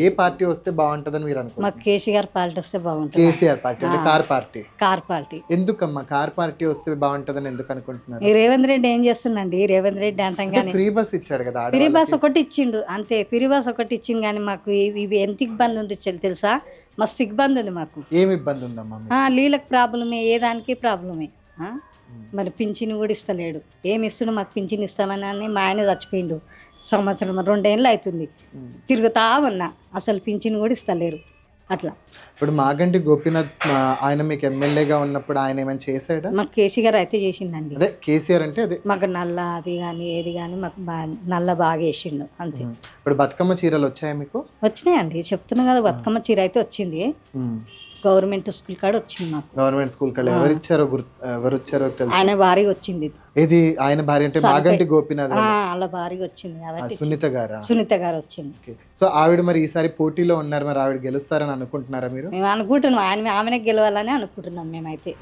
ఏ party వస్తే బాగుంటుందని మీరు అనుకుంటున్నారు? మాకు కేసీఆర్ పార్టీ వస్తే బాగుంటుంది. కేసీఆర్ పార్టీ అంటే కార్ పార్టీ. Car party. ఎందుకమ్మా కార్ పార్టీ వస్తే బాగుంటుందని ఎందుకు అనుకుంటున్నారు? ఈ రేవంత్ రెడ్డి ఏం చేస్తుండండి? రేవంత్ రెడ్డి అంటాం కానీ ఫ్రీ బస్ ఇచ్చాడు కదా, ఫ్రీ బస్ ఒకటి ఇచ్చిండు అంతే. ఫ్రీ బస్ ఒకటి ఇచ్చిండు కానీ మాకు ఇవి ఎంత ఇబ్బంది ఉంది తెలుసా? మస్తు ఇబ్బంది ఉంది మాకు. ఏమి ఇబ్బంది ఉందమ్మా? నీళ్ళకి ప్రాబ్లమే, ఏ దానికి ప్రాబ్లమే. మరి పింఛన్ కూడా ఇస్తలేడు. ఏమి ఇస్తుండు? మాకు పింఛన్ ఇస్తామని మా ఆయన చచ్చిపోయిండు. సంవత్సరం 2 ఏళ్ళు అవుతుంది తిరుగుతా ఉన్నా, అసలు పింఛన్ కూడా ఇస్తలేరు అట్లా. ఇప్పుడు మాగంటి గోపీనాథ్ ఆయన మీకు ఎమ్మెల్యేగా ఉన్నప్పుడు ఆయన ఏమైనా చేశాడా? మాకు కేసీఆర్ అయితే చేసిండండి. అదే కేసీఆర్ అంటే అదే మాకు నల్ల అది కానీ ఏది కానీ మాకు నల్ల బాగా వేసిండు అంతే. ఇప్పుడు బతుకమ్మ చీరలు వచ్చాయా మీకు? వచ్చినాయండి, చెప్తున్నా కదా. బతుకమ్మ చీర అయితే వచ్చింది. గవర్నమెంట్ స్కూల్ కాడ వచ్చింది మాకు. గవర్నమెంట్ స్కూల్ కాడ ఎవరు వచ్చారో తెలుసు. ఆయన భారీ వచ్చింది. ఇది ఆయన భార్య అంటే మాగంటి గోపీనాథ్ అలా భారీ వచ్చింది కాబట్టి సునీత గారు వచ్చింది. సో ఆవిడ మరి ఈసారి పోటీలో ఉన్నారు, మరి ఆవిడ గెలుస్తారని అనుకుంటున్నారా మీరు? మేము అనుకుంటున్నాం ఆమెనే గెలవాలని అనుకుంటున్నాం మేమైతే.